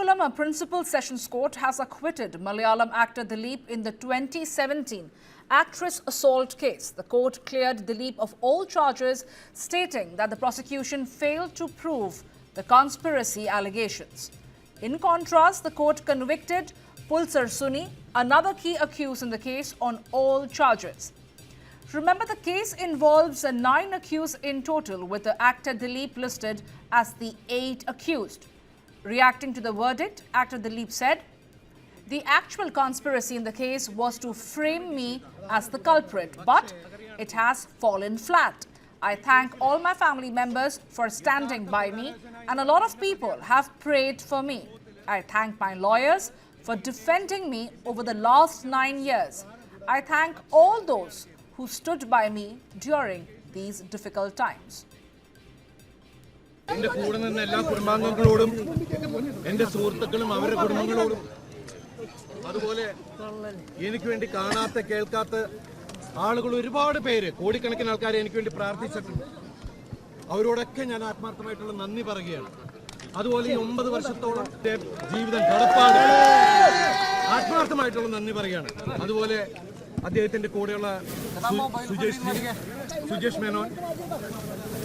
Ernakulam Principal Sessions Court has acquitted Malayalam actor Dileep in the 2017 actress assault case. The court cleared Dileep of all charges, stating that the prosecution failed to prove the conspiracy allegations. In contrast, the court convicted Pulsar Suni, another key accused in the case, on all charges. Remember, the case involves 9 accused in total, with the actor Dileep listed as the 8th accused. Reacting to the verdict, actor Dileep said, "The actual conspiracy in the case was to frame me as the culprit, but it has fallen flat. I thank all my family members for standing by me, and a lot of people have prayed for me. I thank my lawyers for defending me over the last 9 years. I thank all those who stood by me during these difficult times." എന്റെ കൂടെ നിന്ന എല്ലാ കുടുംബാംഗങ്ങളോടും എന്റെ സുഹൃത്തുക്കളും അവരുടെ കുടുംബങ്ങളോടും അതുപോലെ എനിക്ക് വേണ്ടി കാണാത്ത കേൾക്കാത്ത ആളുകൾ ഒരുപാട് പേര് കോടിക്കണക്കിന് ആൾക്കാരെ എനിക്ക് വേണ്ടി പ്രാർത്ഥിച്ചിട്ടുണ്ട്. അവരോടൊക്കെ ഞാൻ ആത്മാർത്ഥമായിട്ടുള്ള നന്ദി പറയുകയാണ്. അതുപോലെ ഈ 9 വർഷത്തോളം ജീവിതം കടപ്പാട് ആത്മാർത്ഥമായിട്ടുള്ള നന്ദി പറയുകയാണ്. അതുപോലെ അദ്ദേഹത്തിന്റെ കൂടെയുള്ള സുജേഷ് മേനോൻ,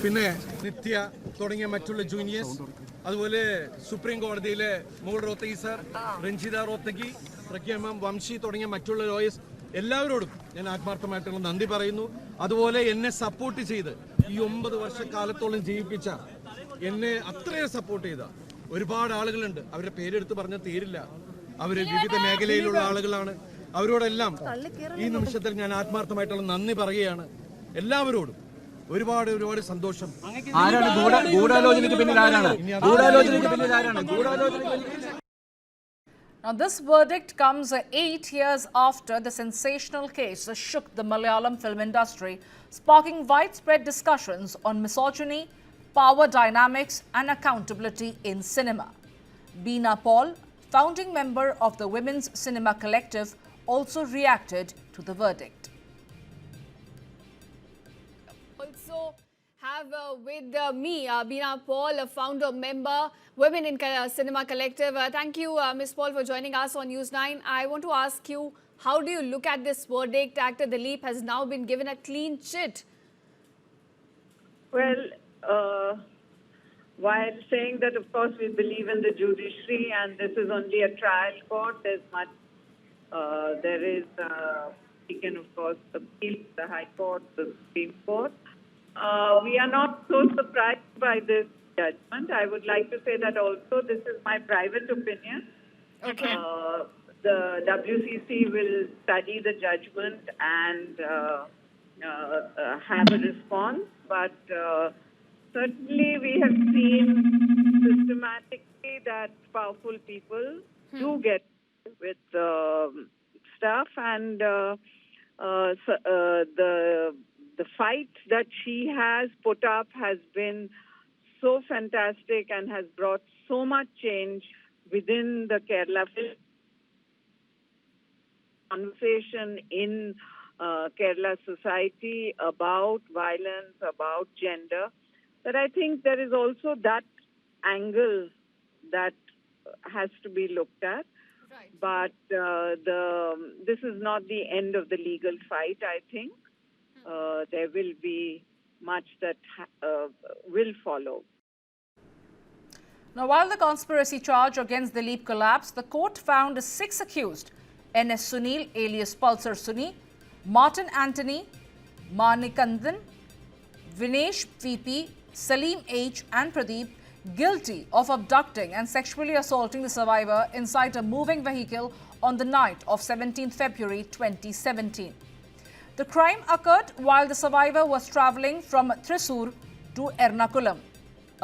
പിന്നെ നിത്യ തുടങ്ങിയ മറ്റുള്ള ജൂനിയേഴ്സ്, അതുപോലെ സുപ്രീം കോടതിയിലെ മോൾ റോത്തഗി സർ, രഞ്ജിത റോത്തഗി, പ്രഖ്യാമം വംശി തുടങ്ങിയ മറ്റുള്ള ലോയേഴ്സ്, എല്ലാവരോടും ഞാൻ ആത്മാർത്ഥമായിട്ടുള്ള നന്ദി പറയുന്നു. അതുപോലെ എന്നെ സപ്പോർട്ട് ചെയ്ത് ഈ 9 വർഷക്കാലത്തോളം ജീവിപ്പിച്ച, എന്നെ അത്രയും സപ്പോർട്ട് ചെയ്ത ഒരുപാട് ആളുകളുണ്ട്. അവരുടെ പേരെടുത്ത് പറഞ്ഞാൽ തീരില്ല. അവര് വിവിധ മേഖലയിലുള്ള ആളുകളാണ്. അവരോടെല്ലാം ഈ നിമിഷത്തിൽ ഞാൻ ആത്മാർത്ഥമായിട്ടുള്ള നന്ദി പറയുകയാണ്. എല്ലാവരോടും ഒരുപാട് സന്തോഷം. Now, this verdict comes 8 years after the sensational case shook the Malayalam film industry, sparking widespread discussions on misogyny, power dynamics and accountability in cinema. Beena Paul, founding member of the Women's Cinema Collective, also reacted to the verdict. Also have with me Beena Paul, a founder member, Women in Cinema Collective. Thank you, Ms. Paul, for joining us on News 9. I want to ask you, how do you look at this verdict? Actor Dileep has now been given a clean chit. Well, while saying that, of course, we believe in the judiciary and this is only a trial court, there is, we can, of course, appeal to the High Court, the Supreme Court. We are not so surprised by this judgment. I would like to say that also this is my private opinion. Okay. The WCC will study the judgment and have a response, but certainly we have seen systematically that powerful people do get with stuff, and the fight that she has put up has been so fantastic and has brought so much change within the Kerala film conversation in Kerala society about violence, about gender, that I think there is also that angle that has to be looked at. Right. But this is not the end of the legal fight, I think. There will be much that will follow. Now, while the conspiracy charge against Dileep collapsed, the court found 6 accused: N.S. Sunil alias Pulsar Suni, Martin Anthony, Manikandan, Vinesh VP, Salim H and Pradeep guilty of abducting and sexually assaulting the survivor inside a moving vehicle on the night of 17th February 2017. The crime occurred while the survivor was travelling from Thrissur to Ernakulam.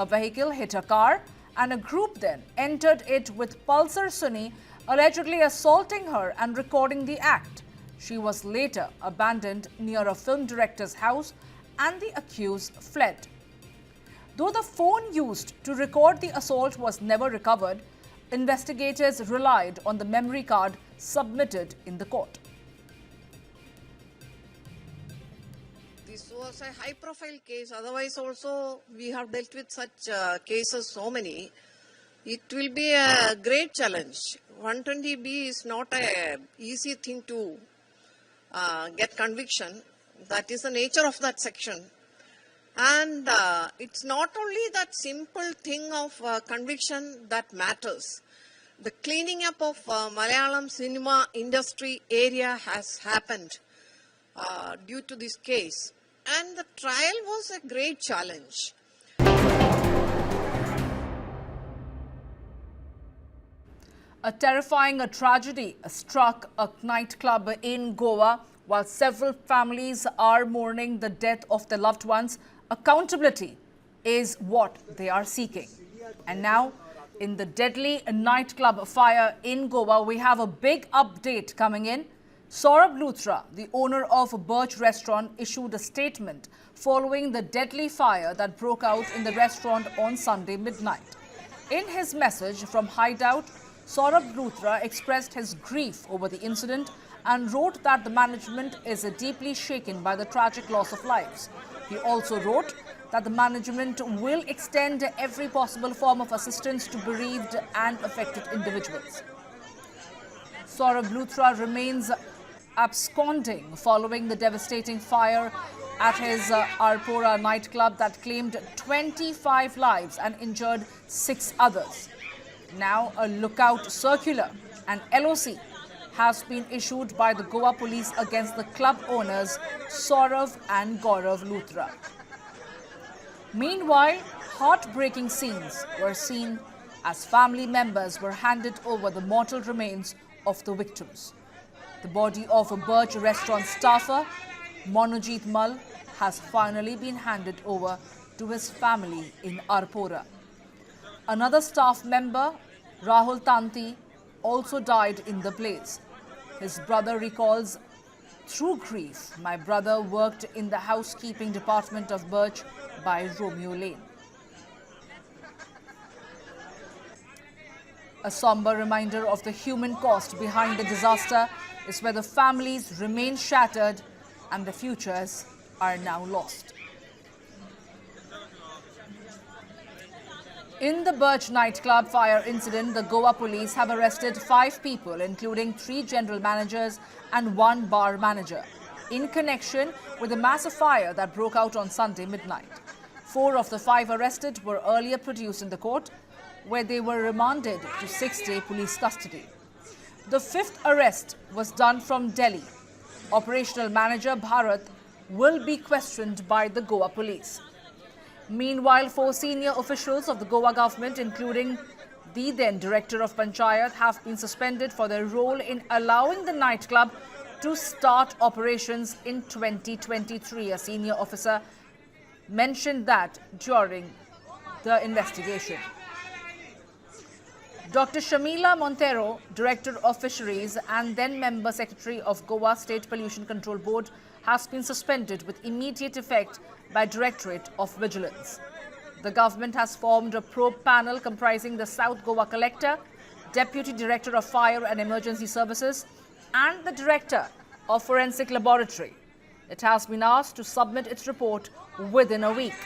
A vehicle hit a car and a group then entered it with Pulsar Suni allegedly assaulting her and recording the act. She was later abandoned near a film director's house and the accused fled. Though the phone used to record the assault was never recovered, investigators relied on the memory card submitted in the court. This was a high-profile case. Otherwise, also we have dealt with such cases, so many. It will be a great challenge. 120B is not a easy thing to get conviction. That is the nature of that section. And it's not only that simple thing of conviction that matters. The cleaning up of Malayalam cinema industry area has happened due to this case. And the trial was a great challenge. A terrifying tragedy struck a nightclub in Goa while several families are mourning the death of their loved ones. Accountability is what they are seeking. And now, in the deadly nightclub fire in Goa, we have a big update coming in. Saurav Luthra, the owner of a Birch restaurant, issued a statement following the deadly fire that broke out in the restaurant on Sunday midnight. In his message from Hideout, Saurav Luthra expressed his grief over the incident and wrote that the management is deeply shaken by the tragic loss of lives. He also wrote that the management will extend every possible form of assistance to bereaved and affected individuals. Saurav Luthra remains absconding following the devastating fire at his Arpora nightclub that claimed 25 lives and injured 6 others. Now, a lookout circular and LOC has been issued by the Goa police against the club owners Saurav and Gaurav Luthra. Meanwhile, heartbreaking scenes were seen as family members were handed over the mortal remains of the victims. The body of a Birch restaurant staffer, Monojit Mal, has finally been handed over to his family in Arpora. Another staff member, Rahul Tanti, also died in the blaze. His brother recalls, "Through grief, my brother worked in the housekeeping department of Birch by Romeo Lane." A somber reminder of the human cost behind the disaster is where the families remain shattered and the futures are now lost. In the Birch nightclub fire incident, the Goa police have arrested 5 people, including 3 general managers and 1 bar manager, in connection with the massive fire that broke out on Sunday midnight. 4 of the 5 arrested were earlier produced in the court, where they were remanded to 6-day police custody. The 5th arrest was done from Delhi. Operational manager Bharat will be questioned by the Goa police. Meanwhile, 4 senior officials of the Goa government, including the then Director of Panchayat, have been suspended for their role in allowing the nightclub to start operations in 2023. A senior officer mentioned that during the investigation. Dr. Shamila Montero, Director of Fisheries and then Member Secretary of Goa State Pollution Control Board, has been suspended with immediate effect by Directorate of Vigilance. The government has formed a probe panel comprising the South Goa Collector, Deputy Director of Fire and Emergency Services, and the Director of Forensic Laboratory. It has been asked to submit its report within a week.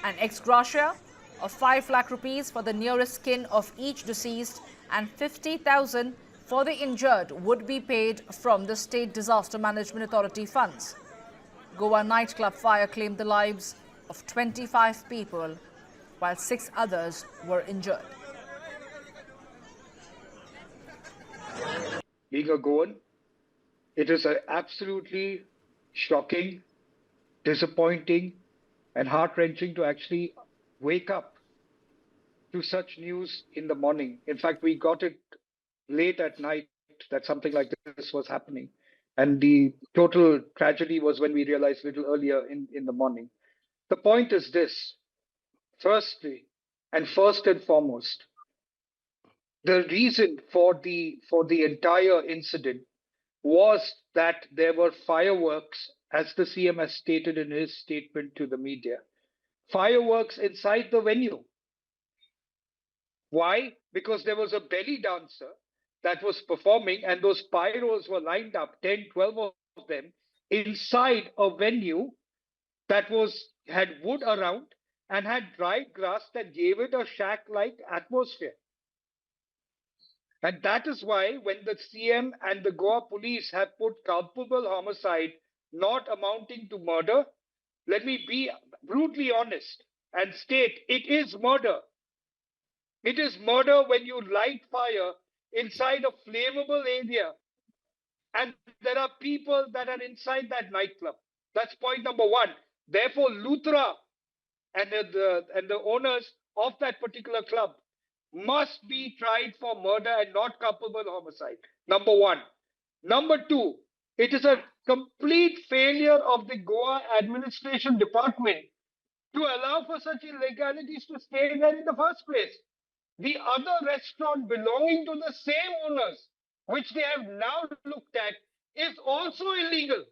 An ex gratia of 5 lakh rupees for the nearest kin of each deceased and 50,000 for the injured would be paid from the State Disaster Management Authority funds. Goa nightclub fire claimed the lives of 25 people, while 6 others were injured. Being a Goan, it is absolutely shocking, disappointing, and heart-wrenching to actually wake up to such news in the morning. In fact, we got it late at night that something like this was happening. And the total tragedy was when we realized a little earlier in the morning. The point is this: firstly, and first and foremost, the reason for the entire incident was that there were fireworks, as the CM has stated in his statement to the media, fireworks inside the venue. Why? Because there was a belly dancer that was performing, and those pyros were lined up, 10, 12 of them, inside a venue that had wood around, and had dried grass that gave it a shack-like atmosphere. And that is why when the CM and the Goa police have put culpable homicide not amounting to murder, let me be brutally honest and state it is murder. It is murder when you light fire inside a flammable area and there are people that are inside that nightclub. That's point number one. Therefore, Luthra and the owners of that particular club must be tried for murder and not culpable homicide. Number one. Number two, it is a complete failure of the Goa administration department to allow for such illegalities to stay there in the first place. The other restaurant belonging to the same owners, which they have now looked at, is also illegal.